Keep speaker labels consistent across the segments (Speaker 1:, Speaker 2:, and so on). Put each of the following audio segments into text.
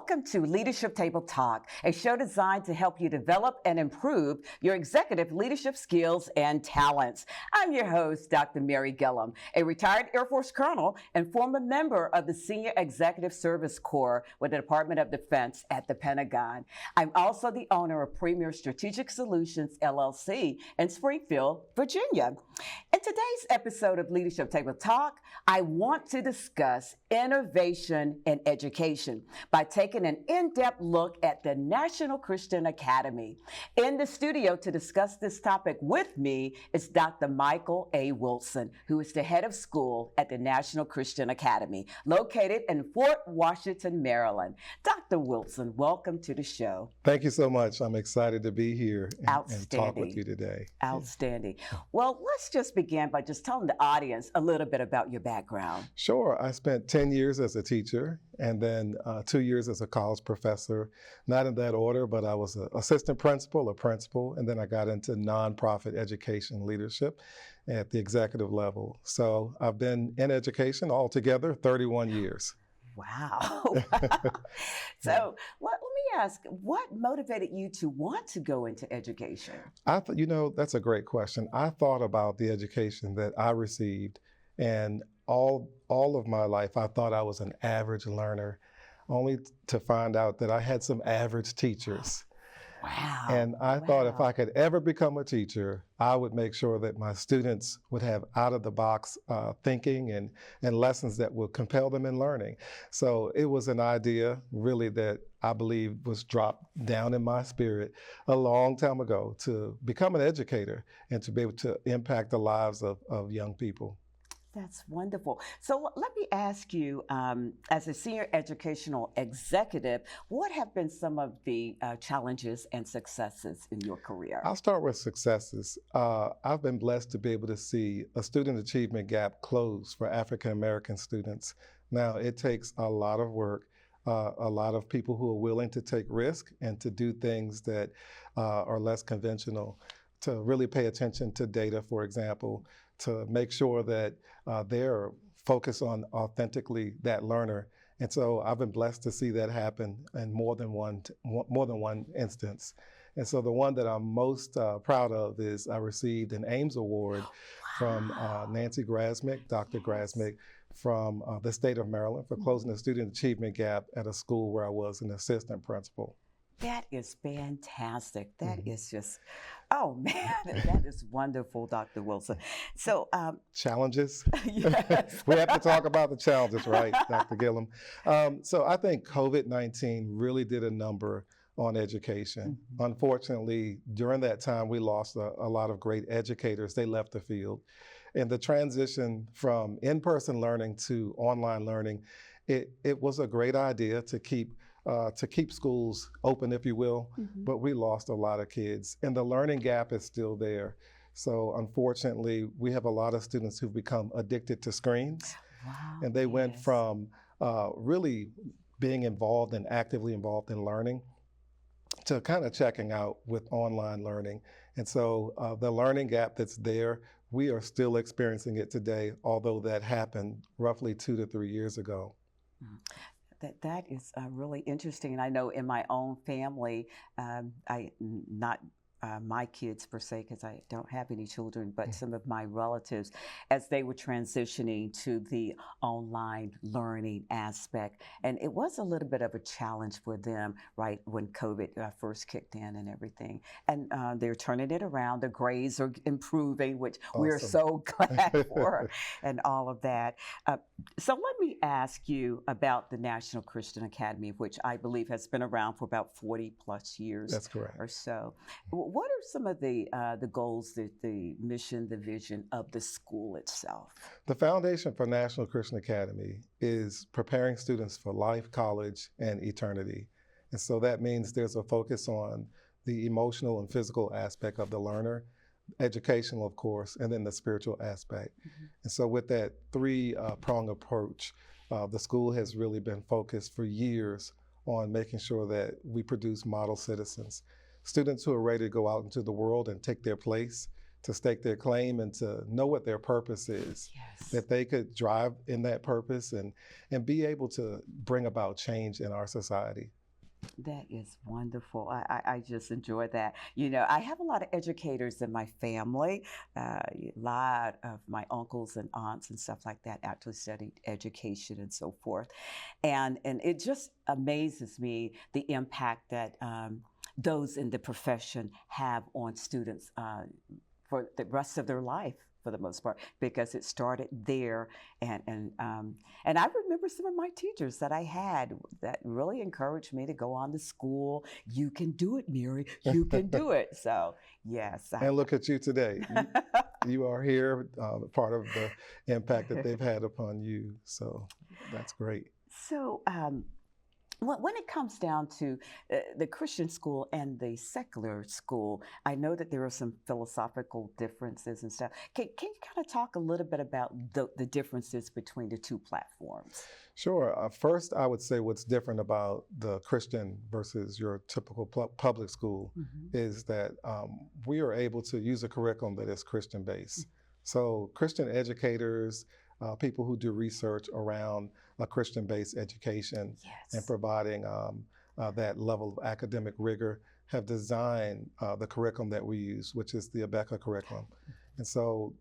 Speaker 1: Welcome to Leadership Table Talk, a show designed to help you develop and improve your executive leadership skills and talents. I'm your host, Dr. Mary Gillam, a retired Air Force colonel and former member of the Senior Executive Service Corps with the Department of Defense at the Pentagon. I'm also the owner of Premier Strategic Solutions, LLC in Springfield, Virginia. In today's episode of Leadership Table Talk, I want to discuss innovation in education by taking an in-depth look at the National Christian Academy. In the studio to discuss this topic with me is Dr. Michael A. Wilson, who is the head of school at the National Christian Academy, located in Fort Washington, Maryland. Dr. Wilson, welcome to the show.
Speaker 2: Thank you so much. I'm excited to be here and talk with you today.
Speaker 1: Outstanding. Well, let's just begin by just telling the audience a little bit about your background.
Speaker 2: Sure. I spent 10 years as a teacher and then 2 years as a college professor. Not in that order, but I was an assistant principal, a principal, and then I got into nonprofit education leadership at the executive level. So I've been in education altogether 31 years.
Speaker 1: Wow. So let me ask, what motivated you to want to go into education?
Speaker 2: That's a great question. I thought about the education that I received, and all of my life, I thought I was an average learner, only to find out that I had some average teachers.
Speaker 1: Wow.
Speaker 2: And I thought if I could ever become a teacher, I would make sure that my students would have out-of-the-box thinking and lessons that would compel them in learning. So it was an idea really that I believe was dropped down in my spirit a long time ago to become an educator and to be able to impact the lives of young people.
Speaker 1: That's wonderful. So let me ask you, as a senior educational executive, what have been some of the challenges and successes in your career?
Speaker 2: I'll start with successes. I've been blessed to be able to see a student achievement gap close for African American students. Now, it takes a lot of work, a lot of people who are willing to take risk and to do things that are less conventional, to really pay attention to data, for example, to make sure that they're focused on authentically that learner. And so I've been blessed to see that happen in more than one instance. And so the one that I'm most proud of is I received an Ames Award from Nancy Grasmick, Dr. Grasmick, from the state of Maryland for closing the student achievement gap at a school where I was an assistant principal.
Speaker 1: That is fantastic. That is just, oh man, that is wonderful, Dr. Wilson. So
Speaker 2: challenges.
Speaker 1: Yes.
Speaker 2: We have to talk about the challenges, right, Dr. Gillam? So I think COVID-19 really did a number on education. Unfortunately, during that time, we lost a lot of great educators. They left the field. And the transition from in-person learning to online learning, it was a great idea to keep schools open, if you will, but we lost a lot of kids, and the learning gap is still there. So unfortunately, we have a lot of students who've become addicted to screens, and they went from really being involved and actively involved in learning to kind of checking out with online learning. And so the learning gap that's there, we are still experiencing it today, although that happened roughly 2 to 3 years ago.
Speaker 1: That is really interesting. And I know in my own family, not my kids per se, because I don't have any children, but some of my relatives, as they were transitioning to the online learning aspect. And it was a little bit of a challenge for them, right, when COVID first kicked in and everything. And they're turning it around. The grades are improving, which we're so glad for, and all of that. So let me ask you about the National Christian Academy, which I believe has been around for about 40 plus years.
Speaker 2: That's correct.
Speaker 1: Or so. What are some of the goals, the mission, the vision of the school itself?
Speaker 2: The foundation for National Christian Academy is preparing students for life, college, and eternity. And so that means there's a focus on the emotional and physical aspect of the learner, educational, of course, and then the spiritual aspect. And so with that three-prong approach, the school has really been focused for years on making sure that we produce model citizens. Students who are ready to go out into the world and take their place, to stake their claim and to know what their purpose is,
Speaker 1: Yes.
Speaker 2: that they could drive in that purpose and be able to bring about change in our society.
Speaker 1: That is wonderful. I just enjoy that. I have a lot of educators in my family. A lot of my uncles and aunts and stuff like that actually studied education and so forth. And it just amazes me the impact that those in the profession have on students for the rest of their life, for the most part, because it started there. And I remember some of my teachers that I had that really encouraged me to go on to school. You can do it, Mary. You can do it. So, yes.
Speaker 2: And look at you today. You are here, part of the impact that they've had upon you. So that's great.
Speaker 1: So, when it comes down to the Christian school and the secular school, I know that there are some philosophical differences and stuff. Can you kind of talk a little bit about the differences between the two platforms?
Speaker 2: Sure. First, I would say what's different about the Christian versus your typical public school is that we are able to use a curriculum that is Christian-based. So Christian educators, people who do research around a Christian-based education and providing that level of academic rigor have designed the curriculum that we use, which is the ABECA curriculum. And so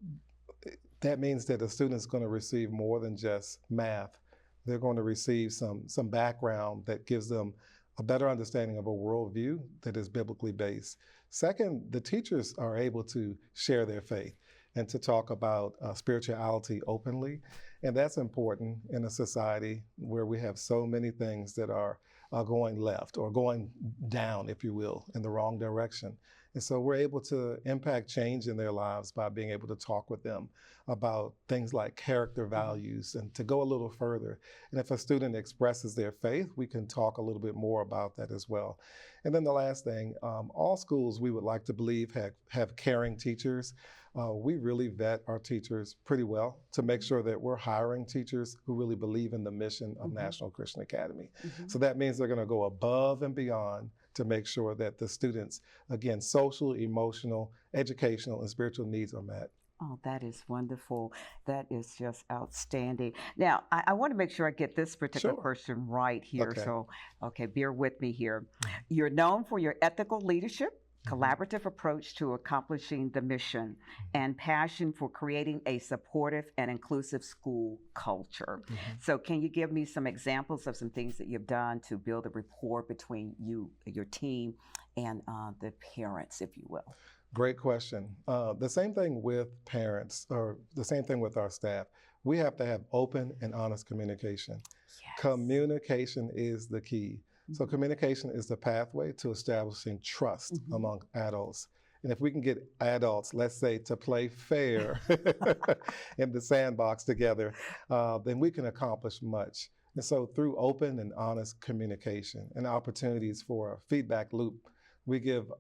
Speaker 2: that means that the student is going to receive more than just math. They're going to receive some background that gives them a better understanding of a worldview that is biblically based. Second, the teachers are able to share their faith and to talk about spirituality openly. And that's important in a society where we have so many things that are going left or going down, if you will, in the wrong direction. And so we're able to impact change in their lives by being able to talk with them about things like character values and to go a little further. And if a student expresses their faith, we can talk a little bit more about that as well. And then the last thing, all schools we would like to believe have caring teachers. We really vet our teachers pretty well to make sure that we're hiring teachers who really believe in the mission of National Christian Academy. So that means they're going to go above and beyond to make sure that the students, again, social, emotional, educational, and spiritual needs are met.
Speaker 1: Oh, that is wonderful. That is just outstanding. Now, I want to make sure I get this particular question right here.
Speaker 2: Okay.
Speaker 1: So, bear with me here. You're known for your ethical leadership, collaborative approach to accomplishing the mission, and passion for creating a supportive and inclusive school culture. So can you give me some examples of some things that you've done to build a rapport between you, your team, and the parents, if you will?
Speaker 2: Great question. The same thing with parents, or the same thing with our staff. We have to have open and honest communication. Communication is the key. So communication is the pathway to establishing trust among adults. And if we can get adults, let's say, to play fair in the sandbox together, then we can accomplish much. And so through open and honest communication and opportunities for a feedback loop, we give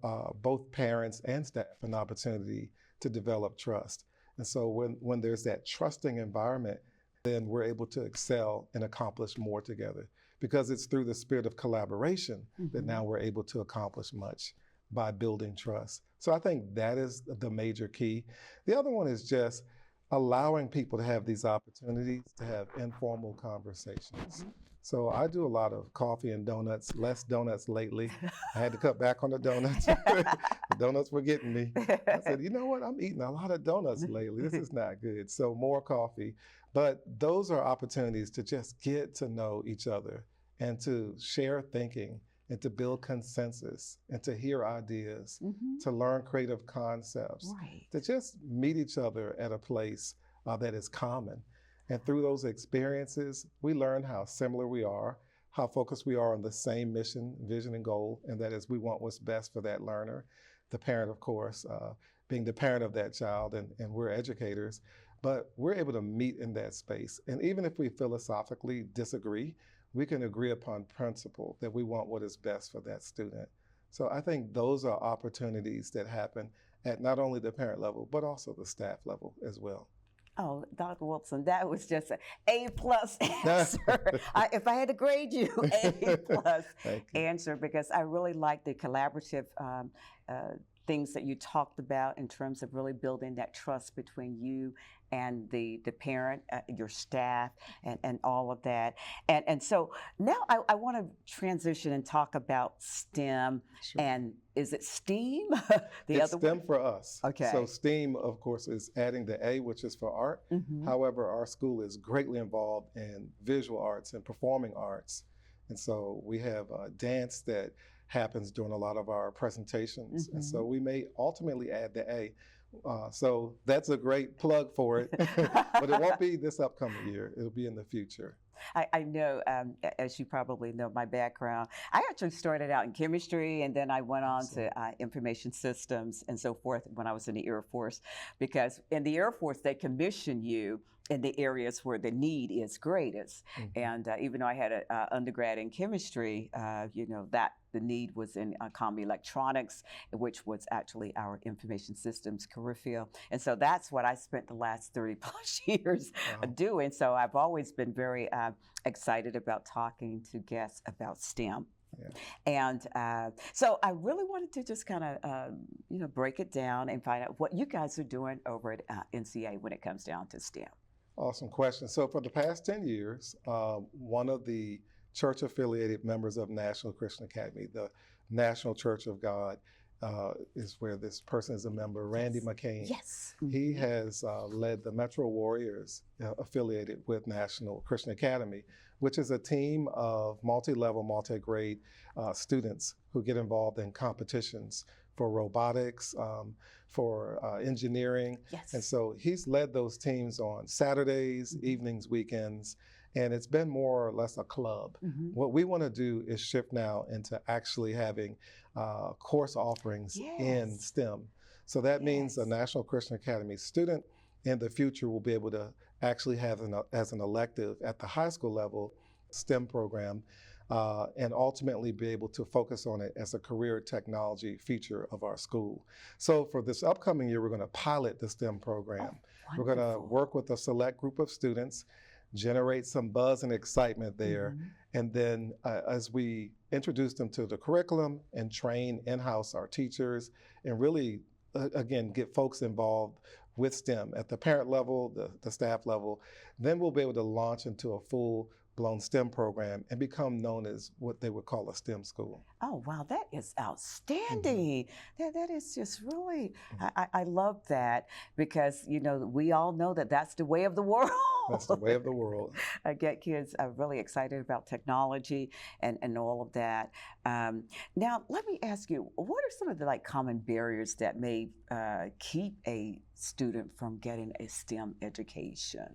Speaker 2: both parents and staff an opportunity to develop trust. And so when there's that trusting environment, then we're able to excel and accomplish more together. Because it's through the spirit of collaboration that now we're able to accomplish much by building trust. So I think that is the major key. The other one is just allowing people to have these opportunities to have informal conversations. So I do a lot of coffee and donuts, less donuts lately. I had to cut back on the donuts. The donuts were getting me. I said, you know what? I'm eating a lot of donuts lately. This is not good. So more coffee. But those are opportunities to just get to know each other and to share thinking and to build consensus and to hear ideas, to learn creative concepts, to just meet each other at a place that is common. And through those experiences, we learn how similar we are, how focused we are on the same mission, vision, and goal, and that is we want what's best for that learner. The parent, of course, being the parent of that child, and we're educators, but we're able to meet in that space. And even if we philosophically disagree, we can agree upon principle that we want what is best for that student. So I think those are opportunities that happen at not only the parent level, but also the staff level as well.
Speaker 1: Oh, Dr. Wilson, that was just an A+ answer. If I had to grade you, A+ answer, because I really like the collaborative things that you talked about in terms of really building that trust between you and the parent, your staff, and all of that. And so now I want to transition and talk about STEM.
Speaker 2: Sure.
Speaker 1: And is it STEAM?
Speaker 2: It's STEM for us.
Speaker 1: Okay.
Speaker 2: So STEAM, of course, is adding the A, which is for art. However, our school is greatly involved in visual arts and performing arts. And so we have dance that happens during a lot of our presentations. And so we may ultimately add the A. So that's a great plug for it, but it won't be this upcoming year. It'll be in the future.
Speaker 1: I know, as you probably know, my background, I actually started out in chemistry, and then I went on to information systems and so forth when I was in the Air Force, because in the Air Force, they commission you in the areas where the need is greatest. And even though I had an undergrad in chemistry, that the need was in comm electronics, which was actually our information systems career field. And so that's what I spent the last 30 plus years doing. So I've always been very excited about talking to guests about STEM. And so I really wanted to just kind of, break it down and find out what you guys are doing over at NCA when it comes down to STEM.
Speaker 2: Awesome question. So for the past 10 years, one of the church-affiliated members of National Christian Academy, the National Church of God, is where this person is a member, Randy McCain.
Speaker 1: Yes.
Speaker 2: He has led the Metro Warriors affiliated with National Christian Academy, which is a team of multi-level, multi-grade students who get involved in competitions for robotics, for engineering.
Speaker 1: Yes.
Speaker 2: And so he's led those teams on Saturdays, evenings, weekends, and it's been more or less a club. What we want to do is shift now into actually having course offerings in STEM. So that means a National Christian Academy student in the future will be able to actually have as an elective at the high school level STEM program, and ultimately be able to focus on it as a career technology feature of our school. So for this upcoming year, we're going to pilot the STEM program. We're going to work with a select group of students, generate some buzz and excitement there, and then as we introduce them to the curriculum and train in-house our teachers, and really, again, get folks involved with STEM at the parent level, the staff level, then we'll be able to launch into a full-blown STEM program and become known as what they would call a STEM school.
Speaker 1: Oh, wow, that is outstanding. That is just really, I love that, because, we all know that that's the way of the world.
Speaker 2: That's the way of the world.
Speaker 1: I get kids really excited about technology and all of that. Now, let me ask you, what are some of the common barriers that may keep a student from getting a STEM education?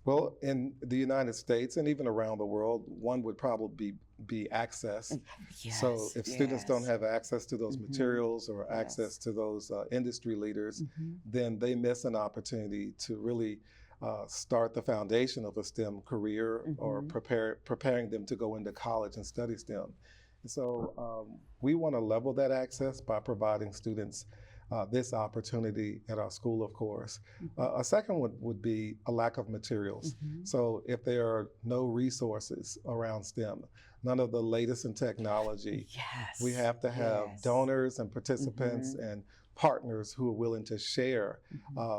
Speaker 2: Well, in the United States and even around the world, one would probably be access. So if students don't have access to those materials or access to those industry leaders, then they miss an opportunity to really start the foundation of a STEM career or preparing them to go into college and study STEM. And so we want to level that access by providing students this opportunity at our school, of course. A second one would be a lack of materials. So if there are no resources around STEM, none of the latest in technology, we have to have donors and participants and partners who are willing to share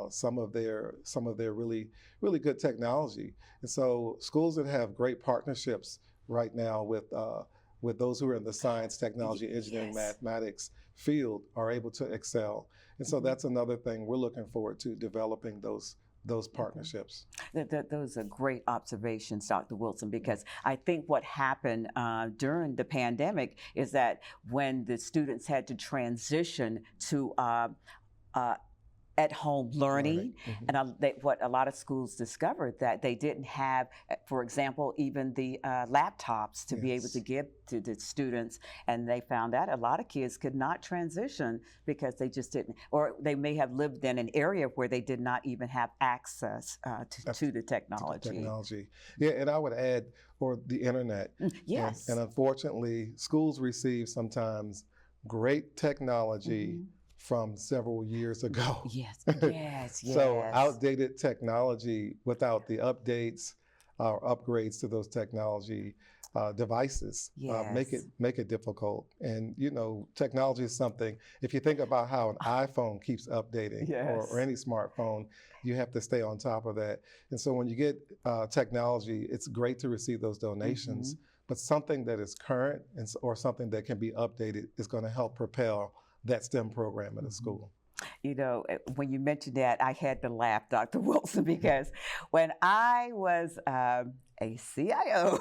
Speaker 2: some of their really good technology. And so schools that have great partnerships right now with those who are in the science, technology, engineering, mathematics field are able to excel. And so that's another thing we're looking forward to, developing those partnerships.
Speaker 1: Those are great observations, Dr. Wilson, because I think what happened during the pandemic is that when the students had to transition to at-home learning, and what a lot of schools discovered, that they didn't have, for example, even the laptops to be able to give to the students, and they found out a lot of kids could not transition because they just didn't, or they may have lived in an area where they did not even have access to the technology.
Speaker 2: Yeah, and I would add, or the internet.
Speaker 1: Yes.
Speaker 2: And unfortunately, schools receive sometimes great technology from several years ago.
Speaker 1: Yes.
Speaker 2: So outdated technology without the updates or upgrades to those technology devices
Speaker 1: Yes.
Speaker 2: make it difficult. And you know, technology is something. If you think about how an iPhone keeps updating, or
Speaker 1: Yes.
Speaker 2: any smartphone, you have to stay on top of that. And so when you get technology, it's great to receive those donations. But something that is current or something that can be updated is going to help propel that STEM program in a school.
Speaker 1: You know, when you mentioned that, I had to laugh, Dr. Wilson, because when I was a CIO,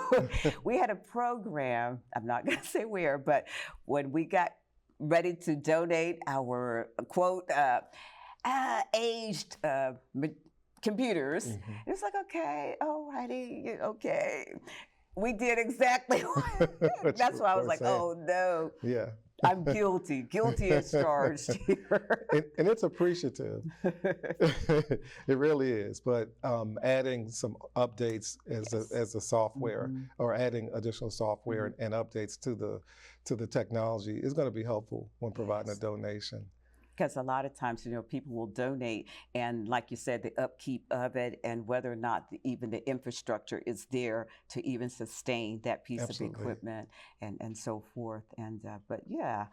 Speaker 1: we had a program, I'm not going to say where, but when we got ready to donate our, quote, aged computers, it was like, okay, all righty, okay. We did exactly what, that's why I was like, oh no.
Speaker 2: Yeah.
Speaker 1: I'm guilty as charged here.
Speaker 2: And it's appreciative. It really is. But adding some updates as a software, or adding additional software and updates to the technology is going to be helpful when providing a donation.
Speaker 1: Because a lot of times, you know, people will donate, and like you said, the upkeep of it, and whether or not even the infrastructure is there to even sustain that piece of equipment, and so forth. And but yeah,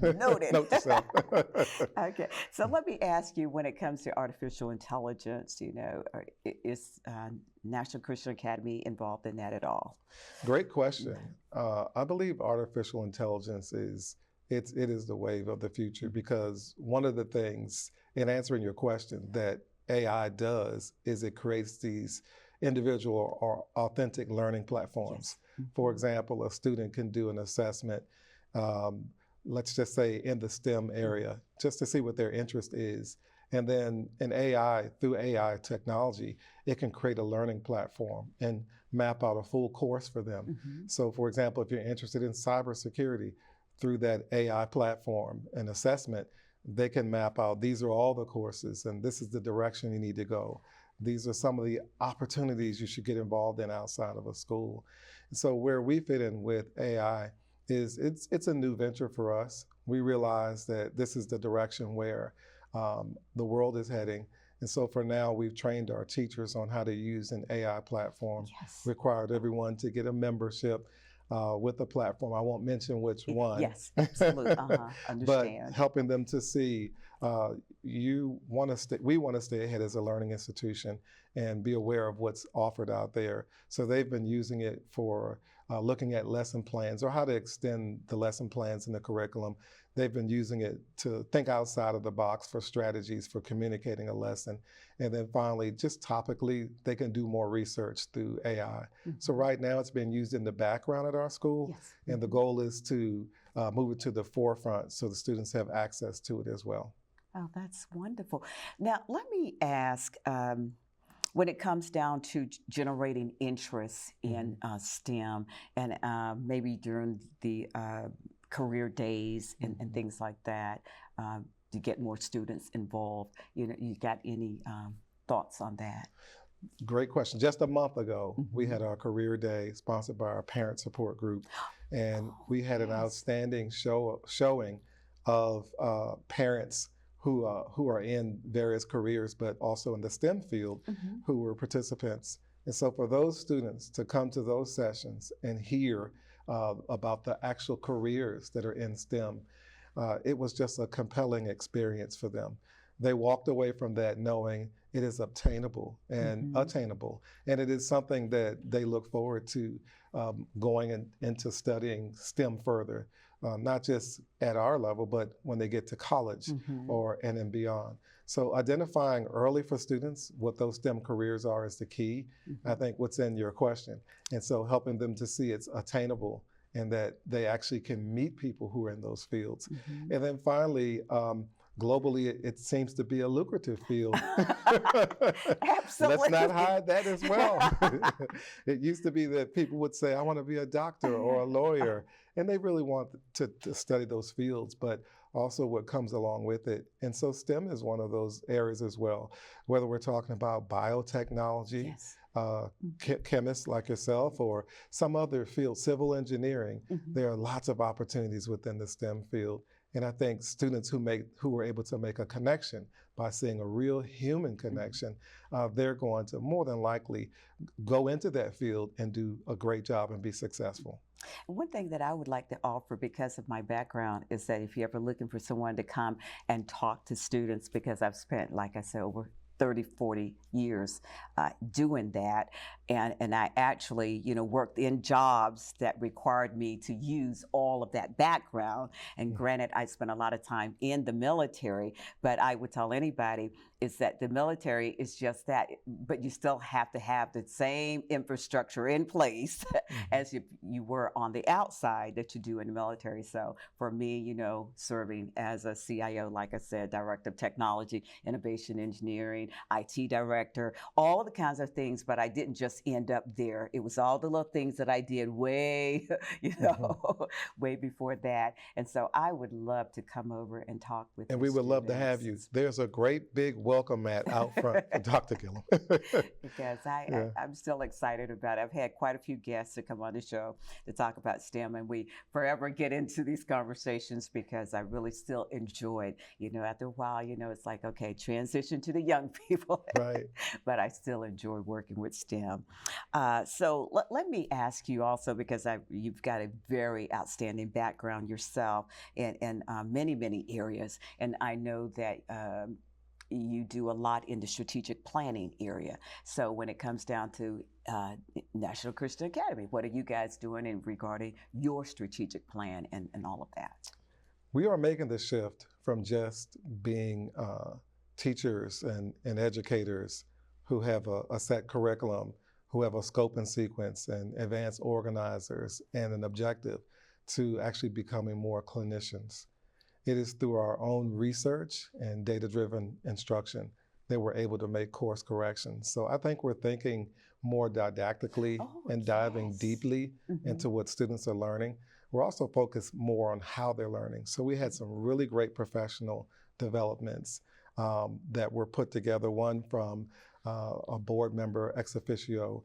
Speaker 1: noted.
Speaker 2: Note to self.
Speaker 1: Okay, so let me ask you, when it comes to artificial intelligence, you know, is National Christian Academy involved in that at all?
Speaker 2: Great question. I believe artificial intelligence it is the wave of the future, because one of the things, in answering your question, that AI does is it creates these individual or authentic learning platforms. For example, a student can do an assessment, let's just say in the STEM area, just to see what their interest is. And then through AI technology, it can create a learning platform and map out a full course for them. So for example, if you're interested in cybersecurity, through that AI platform and assessment, they can map out, these are all the courses, and this is the direction you need to go. These are some of the opportunities you should get involved in outside of a school. So where we fit in with AI is it's a new venture for us. We realize that this is the direction where the world is heading. And so for now, we've trained our teachers on how to use an AI platform, required everyone to get a membership with the platform. I won't mention which one.
Speaker 1: Yes, absolutely. Understand.
Speaker 2: But helping them to see, we want to stay ahead as a learning institution and be aware of what's offered out there. So they've been using it for looking at lesson plans, or how to extend the lesson plans in the curriculum. They've been using it to think outside of the box for strategies for communicating a lesson. And then finally, just topically, they can do more research through AI. So right now it's being used in the background at our school. And the goal is to move it to the forefront so the students have access to it as well.
Speaker 1: Oh, that's wonderful. Now, let me ask, when it comes down to generating interest in STEM, and maybe during the career days and things like that, to get more students involved, you know, you got any thoughts on that?
Speaker 2: Great question. Just a month ago, we had our career day sponsored by our parent support group, and we had an outstanding showing of parents who are in various careers, but also in the STEM field, who were participants. And so for those students to come to those sessions and hear about the actual careers that are in STEM, it was just a compelling experience for them. They walked away from that knowing it is obtainable and attainable, and it is something that they look forward to going into studying STEM further, not just at our level, but when they get to college and beyond. So identifying early for students what those STEM careers are is the key. I think what's in your question. And so helping them to see it's attainable and that they actually can meet people who are in those fields. And then finally, globally, it seems to be a lucrative field.
Speaker 1: Absolutely.
Speaker 2: Let's not hide that as well. It used to be that people would say, I want to be a doctor or a lawyer, and they really want to study those fields, but also what comes along with it. And so STEM is one of those areas as well, whether we're talking about biotechnology, chemists like yourself, or some other field, civil engineering. There are lots of opportunities within the STEM field. And I think students who were able to make a connection by seeing a real human connection, they're going to more than likely go into that field and do a great job and be successful.
Speaker 1: One thing that I would like to offer because of my background is that if you're ever looking for someone to come and talk to students, because I've spent, like I said, over 30, 40 years doing that. And I actually, worked in jobs that required me to use all of that background. And granted, I spent a lot of time in the military, but I would tell anybody is that the military is just that, but you still have to have the same infrastructure in place as if you were on the outside that you do in the military. So for me, serving as a CIO, like I said, Director of Technology, Innovation Engineering, IT Director, all the kinds of things, but I didn't just end up there. It was all the little things that I did way, way before that. And so I would love to come over and talk with you.
Speaker 2: And we would love to have you. There's a great big welcome mat out front for Dr. Gillam.
Speaker 1: Because I'm still excited about it. I've had quite a few guests to come on the show to talk about STEM, and we forever get into these conversations because I really still enjoyed, after a while, it's like, okay, transition to the young people.
Speaker 2: Right.
Speaker 1: But I still enjoy working with STEM. So let me ask you also, because you've got a very outstanding background yourself in many, many areas. And I know that you do a lot in the strategic planning area. So when it comes down to National Christian Academy, what are you guys doing in regarding your strategic plan and all of that?
Speaker 2: We are making the shift from just being teachers and educators who have a set curriculum, who have a scope and sequence, and advanced organizers and an objective, to actually becoming more clinicians. It is through our own research and data-driven instruction that we're able to make course corrections. So I think we're thinking more didactically and diving deeply into what students are learning. We're also focused more on how they're learning. So we had some really great professional developments that were put together, one from a board member, ex officio,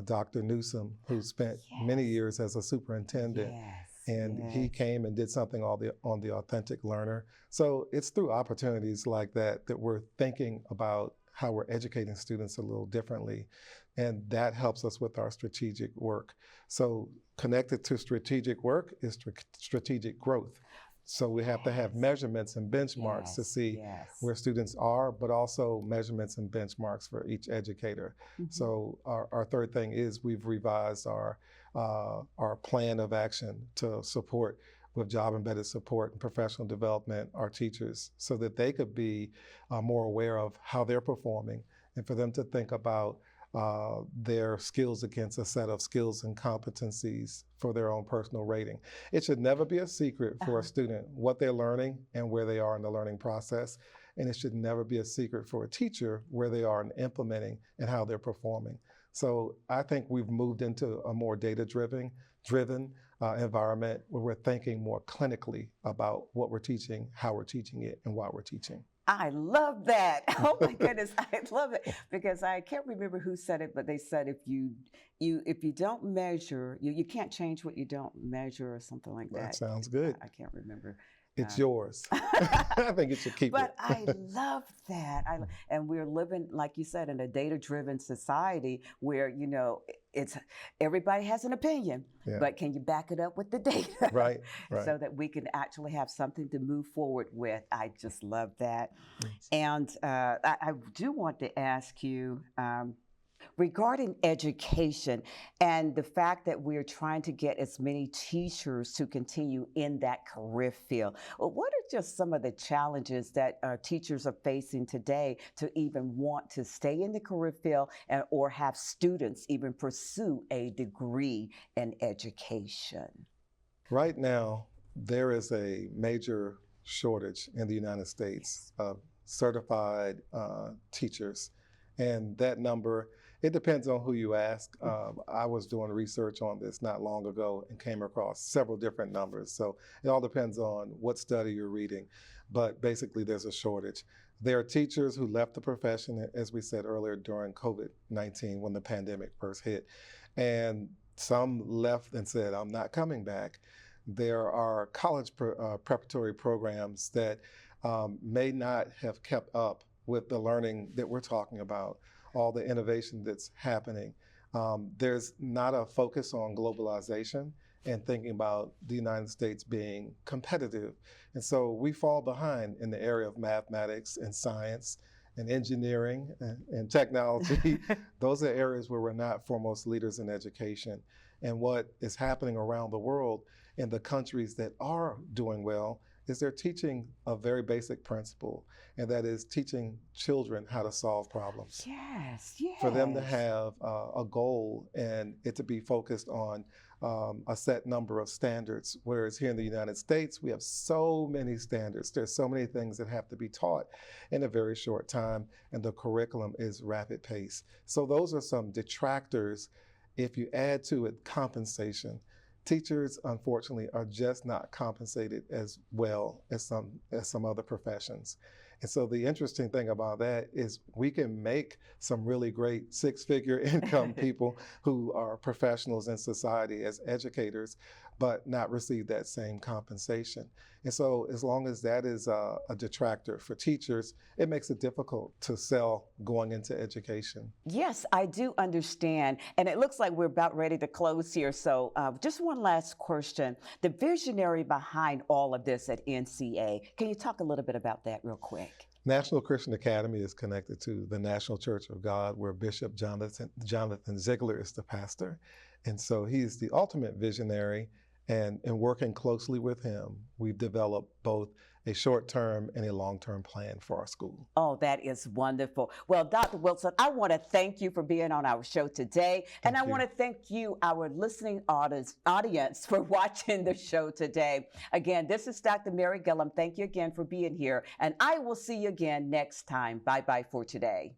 Speaker 2: Dr. Newsom, who spent many years as a superintendent. And he came and did something on the authentic learner. So it's through opportunities like that that we're thinking about how we're educating students a little differently. And that helps us with our strategic work. So connected to strategic work is strategic growth. So we have to have measurements and benchmarks to see where students are, but also measurements and benchmarks for each educator. So our third thing is we've revised our plan of action to support with job-embedded support and professional development our teachers so that they could be more aware of how they're performing and for them to think about their skills against a set of skills and competencies for their own personal rating. It should never be a secret for a student what they're learning and where they are in the learning process. And it should never be a secret for a teacher where they are in implementing and how they're performing. So I think we've moved into a more data-driven environment where we're thinking more clinically about what we're teaching, how we're teaching it, and why we're teaching.
Speaker 1: I love that. Oh my goodness, I love it because I can't remember who said it, but they said if you don't measure, you can't change what you don't measure or something like that.
Speaker 2: That sounds good.
Speaker 1: I can't remember.
Speaker 2: It's yours. I think you should keep
Speaker 1: but
Speaker 2: it.
Speaker 1: I love that. And we're living, like you said, in a data-driven society where, it's everybody has an opinion, but can you back it up with the data?
Speaker 2: Right.
Speaker 1: So that we can actually have something to move forward with. I just love that. And I do want to ask you, regarding education and the fact that we're trying to get as many teachers to continue in that career field, what are just some of the challenges that teachers are facing today to even want to stay in the career field or have students even pursue a degree in education?
Speaker 2: Right now, there is a major shortage in the United States of certified teachers. And that number, it depends on who you ask. I was doing research on this not long ago and came across several different numbers. So it all depends on what study you're reading. But basically, there's a shortage. There are teachers who left the profession, as we said earlier, during COVID-19 when the pandemic first hit. And some left and said, I'm not coming back. There are college preparatory programs that may not have kept up with the learning that we're talking about, all the innovation that's happening. There's not a focus on globalization and thinking about the United States being competitive. And so we fall behind in the area of mathematics and science and engineering and technology. Those are areas where we're not foremost leaders in education. And what is happening around the world in the countries that are doing well is they're teaching a very basic principle, and that is teaching children how to solve problems.
Speaker 1: Yes, yes.
Speaker 2: For them to have a goal and it to be focused on a set number of standards, whereas here in the United States, we have so many standards. There's so many things that have to be taught in a very short time, and the curriculum is rapid pace. So those are some detractors. If you add to it compensation, teachers, unfortunately, are just not compensated as well as some other professions. And so the interesting thing about that is we can make some really great six-figure income people who are professionals in society as educators, but not receive that same compensation. And so as long as that is a detractor for teachers, it makes it difficult to sell going into education.
Speaker 1: Yes, I do understand. And it looks like we're about ready to close here. So just one last question. The visionary behind all of this at NCA, can you talk a little bit about that real quick?
Speaker 2: National Christian Academy is connected to the National Church of God, where Bishop Jonathon Zeigler is the pastor. And so he's the ultimate visionary. And in working closely with him, we've developed both a short-term and a long-term plan for our school.
Speaker 1: Oh, that is wonderful. Well, Dr. Wilson, I want to thank you for being on our show today. And I want to thank you, our listening audience, for watching the show today. Again, this is Dr. Mary Gillam. Thank you again for being here. And I will see you again next time. Bye-bye for today.